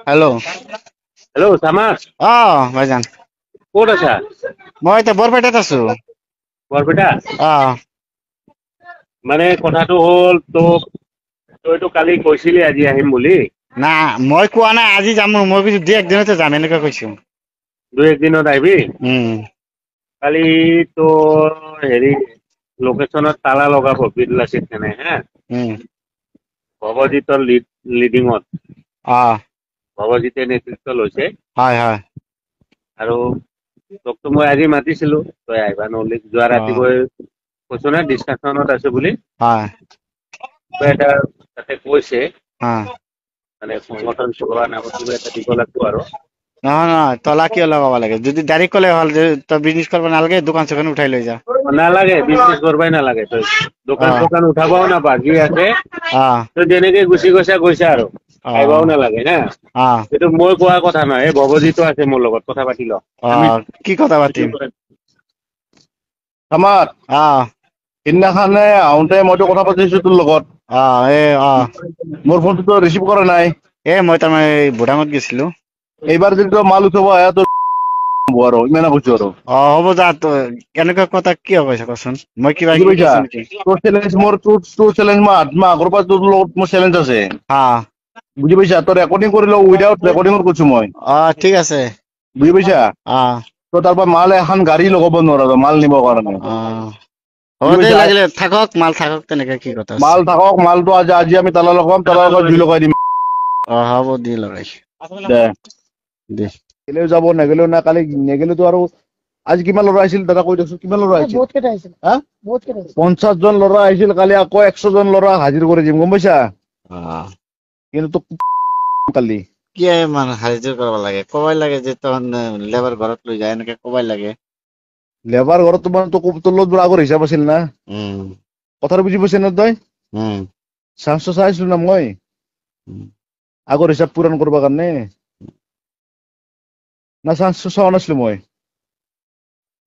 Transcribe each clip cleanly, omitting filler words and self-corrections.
Hello'. Hello' চামাজ ভাইজান ক'ত আছা? মই এতিয়া বৰপেটাত আছো। বৰপেটা মানে কথাটো হ'ল তইতো কালি কৈছিলি আজি আহিম বুলি। না মই কোৱা নাই আজি যাম মই কৈছো দুই একদিনতে যাম এনেকুৱা কৈছো। দুই একদিনত আহিবি। উম কালি তোৰ হেৰি লোকেশ্যনত তালা লগাব বিৰলা চিট কেনে হা। উম। ভৱজিতৰ লিডিঙত। অ'। ভৱজিতে নেতৃত্ব লৈছে। হয় হয়। আৰু তোকতো মই আজি মাতিছিলো তই আহিবা নহ'লি যোৱা অ ৰাতিপুৱাই কৈছো ন ডিচকাচনত আছো বুলি। হয়। এটা তাতে কৈছে অ'। মানে সংগঠন চলোৱা নামত কিবা এটা দিব লাগিব আৰু। নহয় নহয় তলা কিয় লগাব লাগে যদি ডাইৰেক্ট ক'লে হ'ল যে তই বিজনেছ কৰিব নালাগে দোকান চোকান উঠাই লৈ যা। নালাগে বিজনেছ কৰিবাই নালাগে তই অ দোকান চোকান উঠাবও নাপা যি আছে অ'। তই যেনেকে গুচি গৈছা আৰু অ আহিবও নালাগে হা। অ এইটো মই কোৱা কথা নহয় এই ভৱজিতো আছে মোৰ লগত কথা পাতি ল। আমি অ' কি কথা পাতিম? আমাৰ অ'। সিদিনাখনে আহোতে মইতো কথা পাতিছো তোৰ লগত। অ'। মোৰ ফোনটোতো ৰিচিভ কৰা নাই। মই তাৰমানে এই বুটামত গৈছিলো। এইবাৰ যদি তই মাল উঠাব আহে তোৰ হ'ব আৰু ইমানে কৈছো আৰু। হ'ব যা এনেকুৱা কথা কিয় কৈছা কচোন মই কিবা বুজি পাইছা কৈছো নেকি? তোৰ চেলেঞ্জ তোৰ চেলেঞ্জ মই আগৰ পৰা তোৰ লগত মোৰ চেলেঞ্জ আছে। অ'। বুজি পাইছা তই ৰেকৰ্ডিং কৰি ল উইদাউট ৰেকৰ্ডিঙত কৈছো মই। ঠিক আছে বুজি পাইছা অ'। তই তাৰ পৰা মাল এখন গাড়ী লগাব নোৱাৰ মাল নিবৰ কাৰণে। হ'ব বুজি দে পাইছা লাগিলে থাকক মাল থাকক তেনেকে কি কথা আছে। মাল থাকক মালটো আজি আমি তালা লগাম তালা লগাই জুই লগাই দিম। হ'ব দি লগাইছো দে দে। গেলেও যাব নেগেলেও নাই কালি নেগেলেতো আৰু আজি কিমান ল'ৰা আহিছিল দাদা কৈ দিয়কচোন কিমান ল'ৰা আহিছিল? বহুত কেইটা আহিছিল। হা? 50 জন ল'ৰা আহিছিল কালি আকৌ 100 জন ল'ৰা হাজিৰ কৰি দিম গম পাইছা। অ'। কিন্তু তোক কালি কিয় ইমান হাইজ্যোৰ কৰিব লাগে ক'বই লাগে যে তহঁত লেবাৰ ঘৰত লৈ যায় এনেকে ক'বই লাগে। লেবাৰ ঘৰত তোমাৰ তোৰ লগত আগৰ হিচাপ আছিল না। উম কথাটো বুজি পাইছ ন তই? উম চাঞ্চটো চাই আছিলো না মই। উম। আগৰ হিচাপ পূৰণ কৰিব কাৰণে। না চাঞ্চটো চোৱা নাছিলো মই।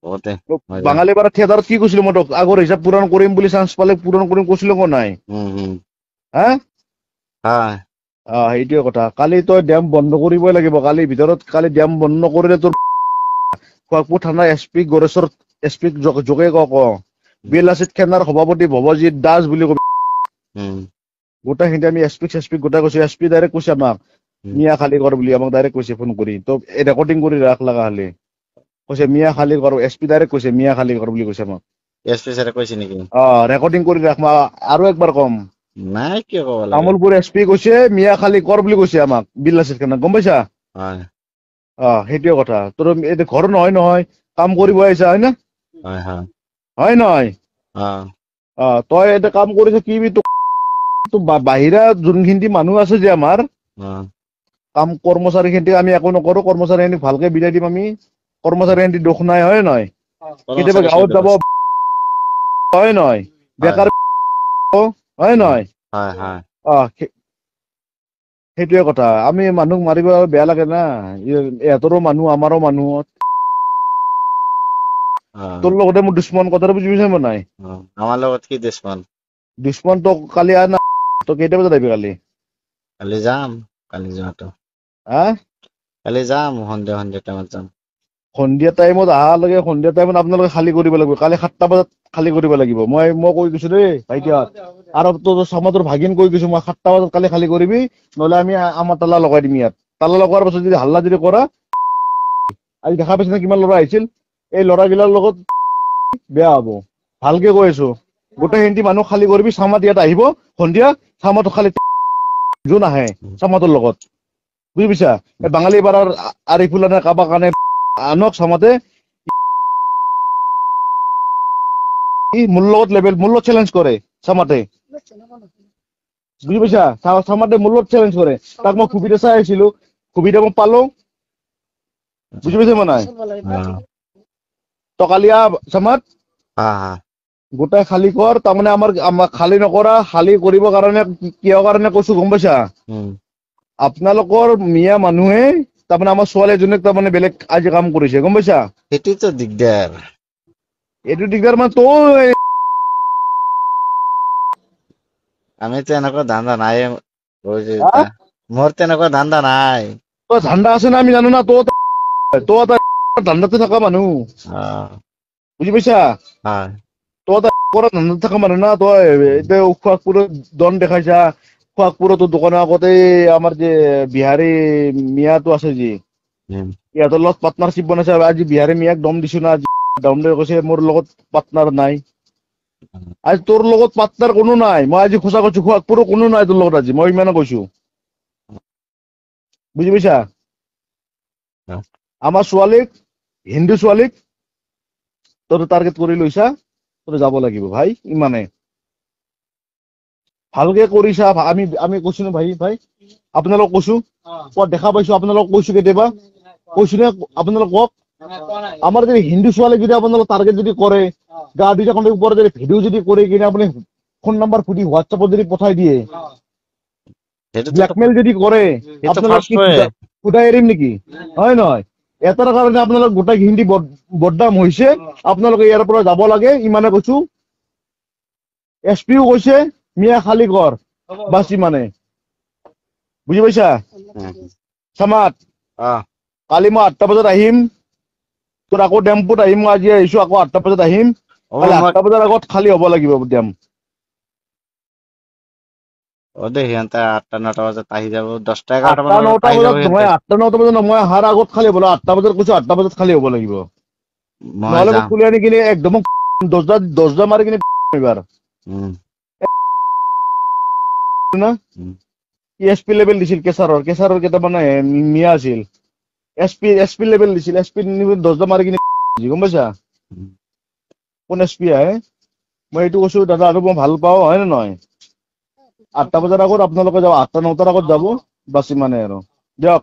হ'ব দে হৈ যাব বাঙালী পাৰা থিয়েটাৰত কি কৈছিলো মই তোক আগৰ হিচাপ পূৰণ কৰিম বুলি চান্স পালে পূৰণ কৰিম কৈছিলো নে নাই? উম। হা? হয়। সেইটোৱে কথা কালি তই ডেম বন্ধ কৰিবই লাগিব কালিৰ ভিতৰত কালি ডেম বন্ধ নকৰিলে তোৰ পুৰ থানা এছ পি গড়েশ্বৰ এছ পিক যোগে ক বিয়েলাচিত থানাৰ সভাপতি ভৱজিত দাস বুলি কবি। উম। গোটেইখিনি আমি এছ পি গোটাই কৈছো এছ পি ডাইৰেক্ট কৈছে আমাক উম মিয়া খালী কৰ বুলি আমাক ডাইৰেক্ট কৈছে ফোন কৰি ত এই ৰেকৰ্ডিং কৰি ৰাখ লগা হলে। কৈছে মিয়া খালী কৰ এছ পি ডাইৰেক্ট কৈছে মিয়া খালী কৰ বুলি কৈছে আমাক। এছ পি ছাৰে কৈছে নেকি? ৰেকৰ্ডিং কৰি ৰাখ মই আৰু একবাৰ কম। নাই কিয় ক'ব লাগে তামোলপুৰ এছ পি কৈছে মিয়া খালী কৰ বুলি কৈছে আমাক বিৰলাচিত থানাত গম পাইছা? হয়। সেইটোৱে কথা তোৰ এইটো ঘৰ নহয় কাম কৰিব আহিছা হয় না? হয় হয়। হয় নহয়? অ'। তই এটা কাম কৰিছ কি বাহিৰা যোনখিনি মানুহ আছে যে আমাৰ অ'। কাম কৰ্মচাৰী খিনিক আমি একো নকৰো কৰ্মচাৰী খিনিক ভালকে বিদায় দিম আমি কৰ্মচাৰী খিনিৰ দুখ নাই হয় নহয়? কেতিয়াবা কৰ্মচাৰী গাঁৱত চৌধ যাব আছে হয় নহয় হয় বেকাৰ হয় নহয়? হয় হয় সেইটোৱে কথা আমি মানুহক মাৰিব বেয়া লাগে না ইহঁতৰো মানুহ আমাৰো মানুহ। অ তোৰ লগতে মোৰ দুশ্মন কথাটো বুজি পাইছা নে নাই? আমাৰ লগত কি দুশ্মন? দুশ্মন তোক কালি আহ না তই কেইটা বজাত আহিবি কালি? কালি যাম কালি যোৱাটো। হা? কালি যাম সন্ধিয়া টাইমত যাম। সন্ধিয়া টাইমত অহালৈকে সন্ধিয়া টাইমত আপোনালোকে খালী কৰিব লাগিব কালি 7টা বজাত খালী কৰিব লাগিব মই কৈ দিছো দেই ভাইটিহঁত। আৰু তোৰ ভাগিন কৈ গৈছো মই 7টা বজাত কালি খালী কৰিবি নহলে আমি আমাৰ তালা লগাই দিম ইয়াত। তালা লগোৱাৰ পাছত যদি হাল্লা যদি কৰা আজি দেখা পাইছ ন কিমান ল'ৰা আহিছিল এই ল'ৰাগিলাৰ লগত বেয়া হব ভালকে কৈ আছো। গোটেই খিনি মানুহ খালী কৰিবি চামাত ইয়াত আহিব সন্ধিয়া চামাটো খালী যোন আহে চামাটোৰ লগত বুজি পাইছা এই বাঙালী পাৰাৰ আৰিফুল কাৰোবাৰ কাৰণে আনক চামাতে মোৰ লগত চেলেঞ্জ কৰে চামাতে। বুজি পাইছা চামাতে মোৰ লগত চেলেঞ্জ কৰে তাক মই সুবিধা চাই আহিছিলো সুবিধা মই পালো। বুজি পাইছা নে নাই? তই কালি আহ চামাত গোটাই খালী কৰ তাৰমানে আমাৰ খালী নকৰা খালী কৰিবৰ কাৰণে কিহৰ কাৰণে কৈছো গম পাইছা? উম। আপোনালোকৰ মিয়া মানুহে তাৰমানে আমাৰ ছোৱালী এজনীক তাৰমানে বেলেগ আজি কাম কৰিছে গম পাইছা? সেইটোৱেতো দিগদাৰ। এইটো দিগদাৰ মানে তই আমিতো এনেকুৱা ধান্দা নাইয়ে হা মোৰ তেনেকুৱা ধান্দা নাই। তোৰ ধান্দা আছে না আমি জানো না, তই এটা ধান্দাতে থকা মানুহ, বুজি পাইছা? হয় তই এটা কৰা ধান্দাত থকা মানুহ না। তই এতিয়া খোৱাকপুৰত দন দেখাইছা, খোৱাকপুৰতো দোকানৰ আগতে আমাৰ যে বিহাৰী মিয়াটো আছে যি, ইহঁতৰ লগত পাৰ্টনাৰশ্বিপ বনাইছে। আজি বিহাৰী মিয়াক দম দিছো না, দম দি কৈছে মোৰ লগত পাৰ্টনাৰ নাই। আজি তোৰ লগত পাৰ্টনাৰ কোনো নাই, মই আজি সঁচা কৈছো, খোৱাকপুৰো কোনো নাই তোৰ লগত আজি, মই ইমানে কৈছো, বুজি পাইছা? আমাৰ ছোৱালীক, হিন্দু ছোৱালীক তই টাৰ্গেট কৰি লৈছা, তই যাব লাগিব ভাই, ইমানে ভালকে কৰিছা। আমি কৈছো ন ভাই, আপোনালোক কৈছো, ক'ত দেখা পাইছো আপোনালোক কৈছো, কেতিয়াবা কৈছো নে আপোনালোক কওক? আমাৰ যদি হিন্দু ছোৱালী যদি আপোনালোক টাৰ্গেট যদি কৰে, গা দুটা ওপৰত যদি ভিডিঅ' যদি কৰি কিনে আপুনি ফোন নাম্বাৰ সুধি হোৱাটছএপত যদি পঠাই দিয়ে, ব্লেকমেইল যদি কৰে, আপোনালোক কি ফুটাই এৰিম নেকি? হয় নহয়? এটাৰ কাৰণে আপোনালোক গোটেই হিন্দী বদনাম হৈছে, আপোনালোকে ইয়াৰ পৰা যাব লাগে, ইমানে কৈছো। এছপিও কৈছে মিয়া খালী কৰ, বাছ ইমানে, বুজি পাইছা? চামাত কালি মই 8টা বজাত আহিম, তোৰ আকৌ ডেম্পুত আহিম, মই আজি আহিছো, আকৌ 8টা বজাত আহিম, কালি 8টা বজাৰ আগত খালী হ'ব লাগিব ডেম। দেই সিহঁতে 8টা 9টা বজাত আহি যাব, 10টা 11টা 8টা বজাত 9টা আহি যাব বজাত সিহঁতে। নহয়, 8টা 9টা বজাত নহয়, মই অহাৰ আগত খালী হ'ব, 8টা বজাত কৈছো, 8টা বজাত খালী হ'ব লাগিব। মই নহ'লে মোক যাম। তুলি আনি কিনে একদম দৰ্জা মাৰি কিনে এইবাৰ না এছপি লেভেল দিছিল, কেঁচাৰৰ কেইটামানে মিয়া আছিল, এছপি লেভেল দিছিল, এছপি দৰ্জা মাৰি কিনে গম পাইছা? কোন এছপি আহে? মই এইটো কৈছো দাদা, আৰু মই ভাল পাওঁ, হয় নে নহয়? 8টা বজাৰ আগত আপোনালোকে যাব, 8টা 9টাৰ আগত যাব, বাছ ইমানে আৰু দিয়ক।